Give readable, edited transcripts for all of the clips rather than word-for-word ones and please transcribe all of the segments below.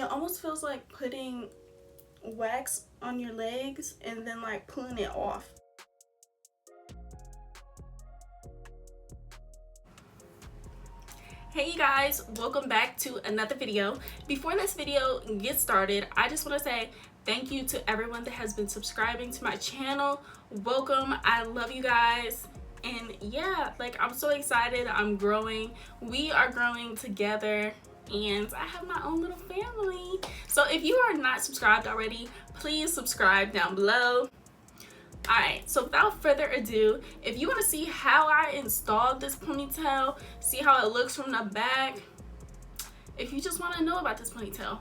almost feels like putting wax on your legs and then like pulling it off. Hey you guys, welcome back to another video. Before this video gets started, I just want to say thank you to everyone that has been subscribing to my channel. Welcome, I love you guys. And yeah, like, I'm so excited. I'm growing. We are growing together, and I have my own little family. So if you are not subscribed already, please subscribe down below. Alright, so without further ado, if you want to see how I installed this ponytail, see how it looks from the back, if you just want to know about this ponytail,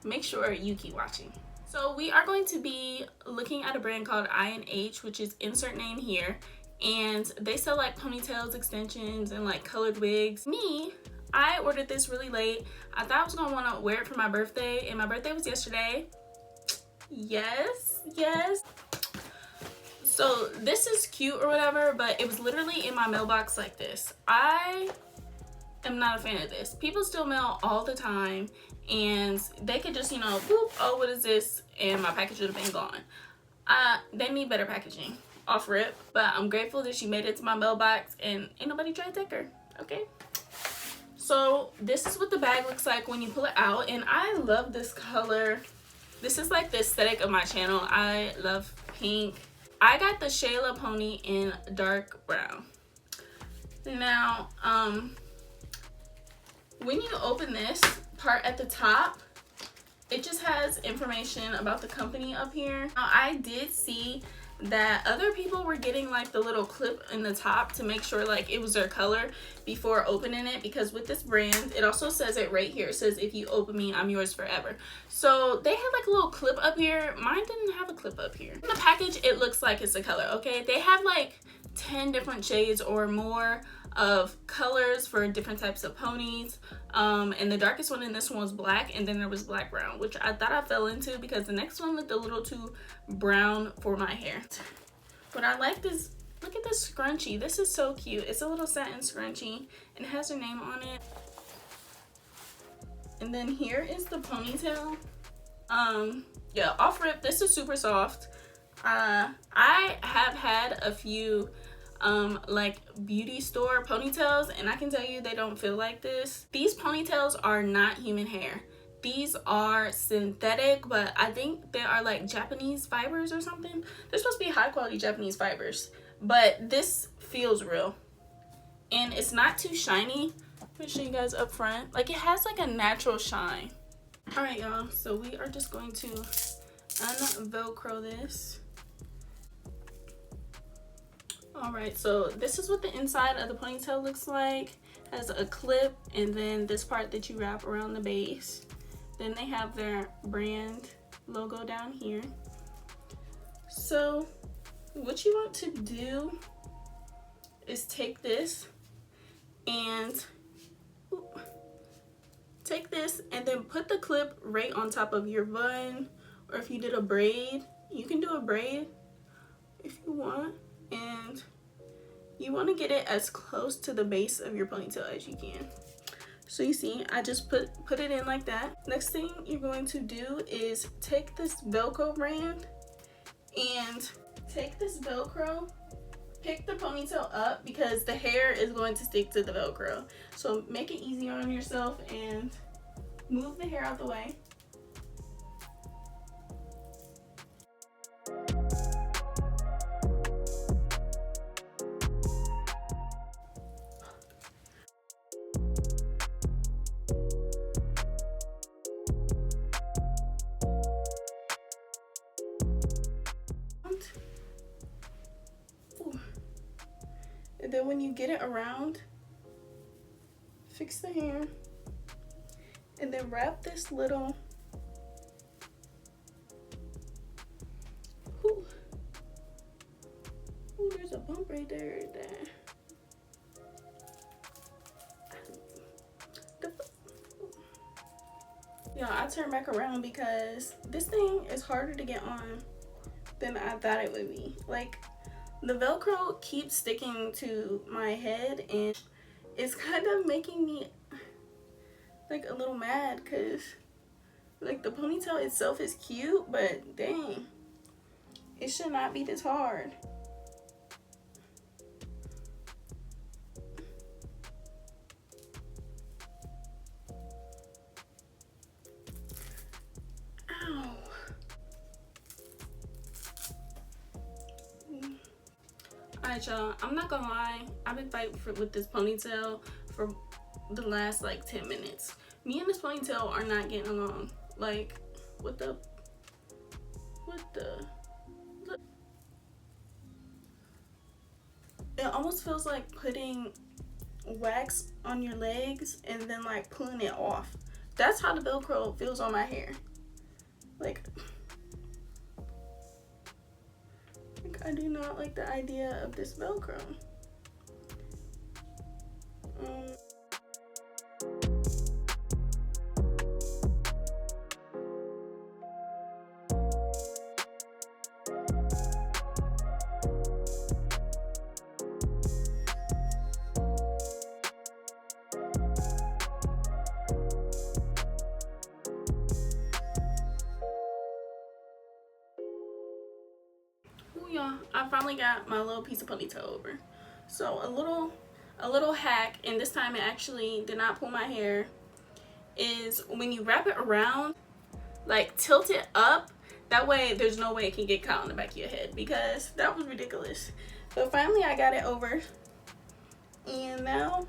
make sure you keep watching. So we are going to be looking at a brand called I&H, which is insert name here, and they sell like ponytails, extensions, and like colored wigs. I ordered this really late. I thought I was gonna want to wear it for my birthday, and my birthday was yesterday. Yes. So this is cute or whatever, but it was literally in my mailbox like this. I am not a fan of this. People still mail all the time, and they could just, you know, boop, oh, what is this? And my package would have been gone. They need better packaging off rip, but I'm grateful that she made it to my mailbox and ain't nobody trying to take her, okay? So this is what the bag looks like when you pull it out, and I love this color. This is like the aesthetic of my channel. I love pink. I got the Shayla Pony in dark brown. Now, when you open this part at the top, it just has information about the company up here. Now, I did see that other people were getting like the little clip in the top to make sure like it was their color before opening it, because with this brand, it also says it right here. It says, if you open me, I'm yours forever. So they had like a little clip up here. Mine didn't have a clip up here. In the package, it looks like it's a color, okay? They have like 10 different shades or more of colors for different types of ponies, and the darkest one in this one was black, and then there was black brown, which I thought I fell into because the next one looked a little too brown for my hair. What I liked is, look at this scrunchie. This is so cute. It's a little satin scrunchie and it has her name on it. And then here is the ponytail. Yeah, off rip, this is super soft. I have had a few like beauty store ponytails, and I can tell you they don't feel like this. These ponytails are not human hair. These are synthetic, but I think they are like Japanese fibers or something. They're supposed to be high quality Japanese fibers, but this feels real and it's not too shiny. Let me show you guys up front. Like, it has like a natural shine. All right, y'all, so we are just going to un-velcro this. All right, so this is what the inside of the ponytail looks like. It has a clip, and then this part that you wrap around the base. Then they have their brand logo down here. So what you want to do is take this and then put the clip right on top of your bun, or if you did a braid, you can do a braid if you want. And you want to get it as close to the base of your ponytail as you can. So you see, I just put it in like that. Next thing you're going to do is take this Velcro brand and take this Velcro, pick the ponytail up because the hair is going to stick to the Velcro. So make it easier on yourself and move the hair out the way. And then when you get it around, fix the hair, and then wrap this little, ooh, there's a bump right there, Yeah, I turned back around because this thing is harder to get on than I thought it would be. Like, the Velcro keeps sticking to my head, and it's kind of making me like a little mad because Like, the ponytail itself is cute, but dang, it should not be this hard. Ow. Alright, y'all, I'm not gonna lie, I've been fighting with this ponytail for the last like 10 minutes. Me and this ponytail are not getting along. Like, what the it almost feels like putting wax on your legs and then like pulling it off. That's how the Velcro feels on my hair. Like I do not like the idea of this Velcro. Y'all, I finally got my little piece of ponytail over. So a little hack, and this time it actually did not pull my hair, is when you wrap it around, like tilt it up, that way there's no way it can get caught on the back of your head, because that was ridiculous. So finally I got it over, and now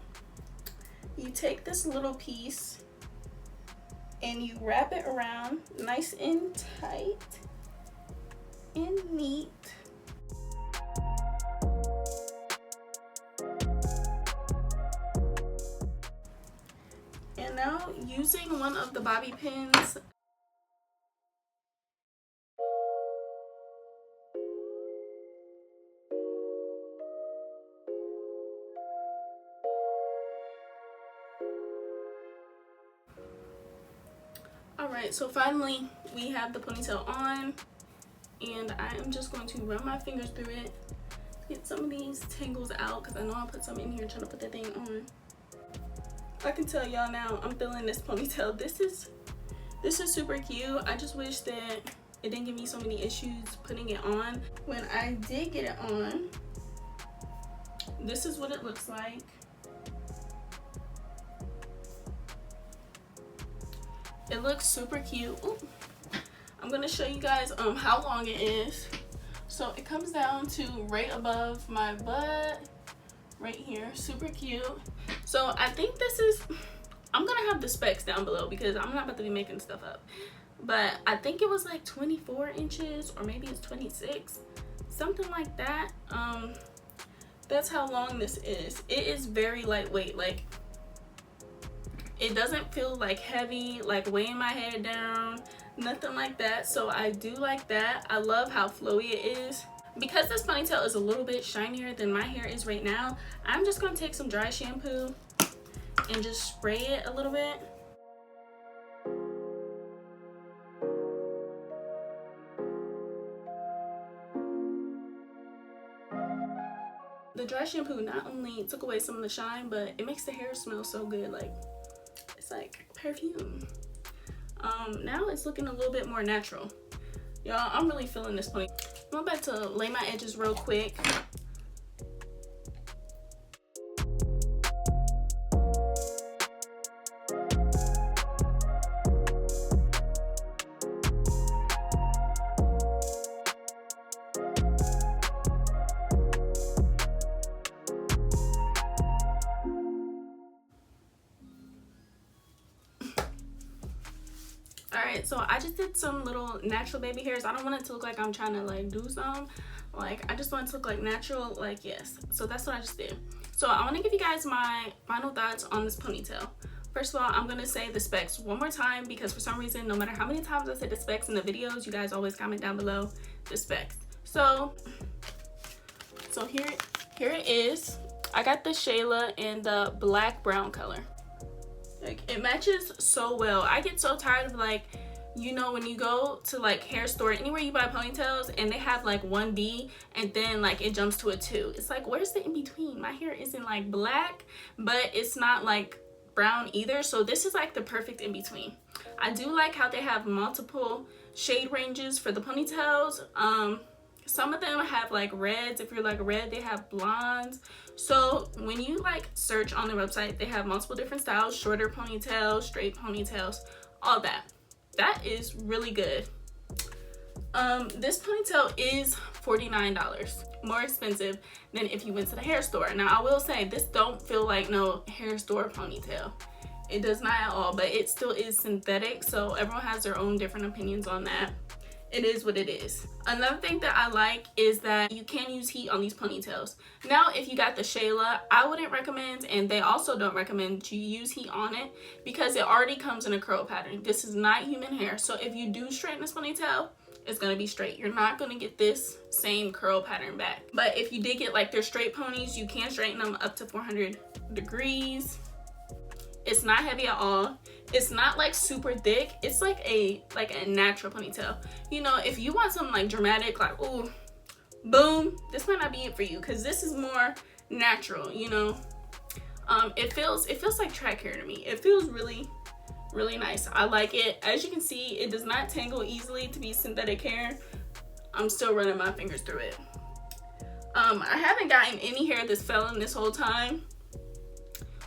you take this little piece and you wrap it around nice and tight and neat. And now using one of the bobby pins, alright, so finally we have the ponytail on, and I am just going to run my fingers through it, get some of these tangles out, because I know I put some in here trying to put the thing on. I can tell y'all now, I'm feeling this ponytail. This is super cute. I just wish that it didn't give me so many issues putting it on. When I did get it on, this is what it looks like. It looks super cute. Ooh. I'm gonna show you guys how long it is. So it comes down to right above my butt, right here. Super cute. So I think this is, I'm gonna have the specs down below because I'm not about to be making stuff up, but I think it was like 24 inches, or maybe it's 26, something like that. That's how long this is. It is very lightweight. Like, it doesn't feel like heavy, like weighing my head down, nothing like that. So I do like that. I love how flowy it is. Because this ponytail is a little bit shinier than my hair is right now, I'm just gonna take some dry shampoo and just spray it a little bit. The dry shampoo not only took away some of the shine, but it makes the hair smell so good. Like, it's like perfume. Now it's looking a little bit more natural. Y'all, I'm really feeling this pony. I'm about to lay my edges real quick. Alright, so I just did some little natural baby hairs. I don't want it to look like I'm trying to like do some. Like, I just want it to look like natural, like, yes. So that's what I just did. So I want to give you guys my final thoughts on this ponytail. First of all, I'm going to say the specs one more time, because for some reason, no matter how many times I say the specs in the videos, you guys always comment down below the specs. So here it is. I got the Shayla in the black brown color. Like, it matches so well. I get so tired of, like, you know, when you go to like hair store, anywhere you buy ponytails, and they have like 1B and then like it jumps to a 2. It's like, where's the in between? My hair isn't like black, but it's not like brown either. So this is like the perfect in between. I do like how they have multiple shade ranges for the ponytails. Some of them have like reds. If you're like red, they have blondes. So when you like search on their website, they have multiple different styles: shorter ponytails, straight ponytails, all that. That is really good. This ponytail is $49, more expensive than if you went to the hair store. Now I will say this don't feel like no hair store ponytail. It does not at all, but it still is synthetic, so everyone has their own different opinions on that. It is what it is. Another thing that I like is that you can use heat on these ponytails. Now, if you got the Shayla, I wouldn't recommend, and they also don't recommend you use heat on it because it already comes in a curl pattern. This is not human hair, so if you do straighten this ponytail, it's gonna be straight. You're not gonna get this same curl pattern back. But if you did get like their straight ponies, you can straighten them up to 400 degrees. It's not heavy at all. It's not like super thick. It's like a natural ponytail. You know, if you want something like dramatic, like ooh, boom, this might not be it for you because this is more natural. You know, it feels like track hair to me. It feels really nice. I like it. As you can see, it does not tangle easily to be synthetic hair. I'm still running my fingers through it. I haven't gotten any hair that's fell in this whole time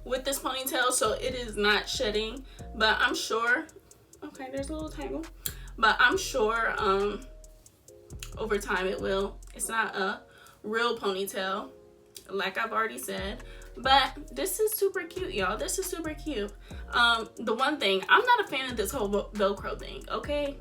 with this ponytail, so it is not shedding, but I'm sure, okay, there's a little tangle, but I'm sure over time it will. It's not a real ponytail, like I've already said, but this is super cute, y'all. This is super cute. The one thing, I'm not a fan of this whole Velcro thing, okay,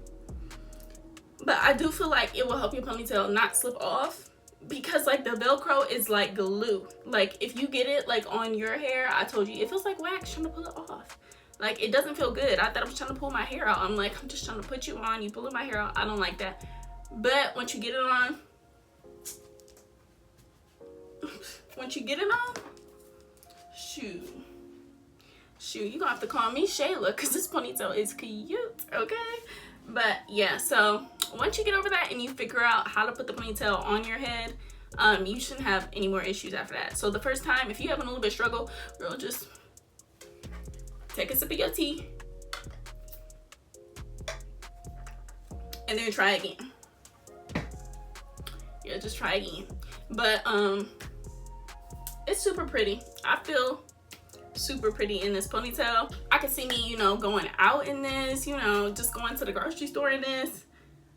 but I do feel like it will help your ponytail not slip off, because like the Velcro is like glue. Like if you get it like on your hair, I told you, it feels like wax trying to pull it off. Like it doesn't feel good. I thought I was trying to pull my hair out. I'm like, I'm just trying to put you on, you pulling my hair out. I don't like that. But once you get it on, shoot, you're gonna have to call me Shayla because this ponytail is cute, okay? But yeah, so once you get over that and you figure out how to put the ponytail on your head, you shouldn't have any more issues after that. So the first time, if you're having a little bit of struggle, girl, just take a sip of your tea and then try again. Yeah, just try again. But it's super pretty. I feel super pretty in this ponytail. I can see me, you know, going out in this, you know, just going to the grocery store in this.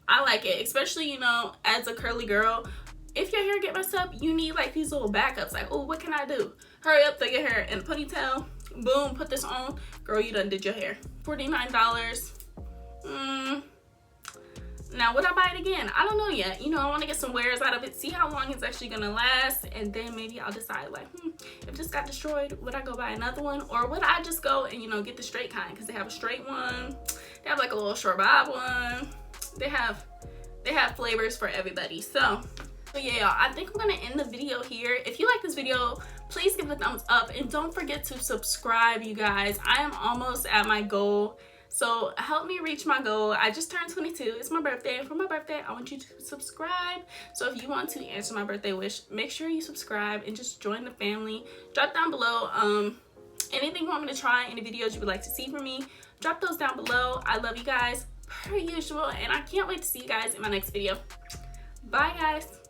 I like it, especially, you know, as a curly girl. If your hair get messed up, you need like these little backups. Like, oh, what can I do? Hurry up, throw your hair in a ponytail. Boom, put this on. Girl, you done did your hair. $49. Now, would I buy it again? I don't know yet. You know, I want to get some wears out of it, see how long it's actually going to last, and then maybe I'll decide, like, if this got destroyed, would I go buy another one? Or would I just go and, you know, get the straight kind? Because they have a straight one. They have, like, a little short bob one. They have flavors for everybody. So yeah, y'all, I think I'm going to end the video here. If you like this video, please give it a thumbs up. And don't forget to subscribe, you guys. I am almost at my goal. So help me reach my goal. I just turned 22. It's my birthday. And for my birthday, I want you to subscribe. So if you want to answer my birthday wish, make sure you subscribe and just join the family. Drop down below anything you want me to try, any videos you would like to see from me. Drop those down below. I love you guys per usual. And I can't wait to see you guys in my next video. Bye, guys.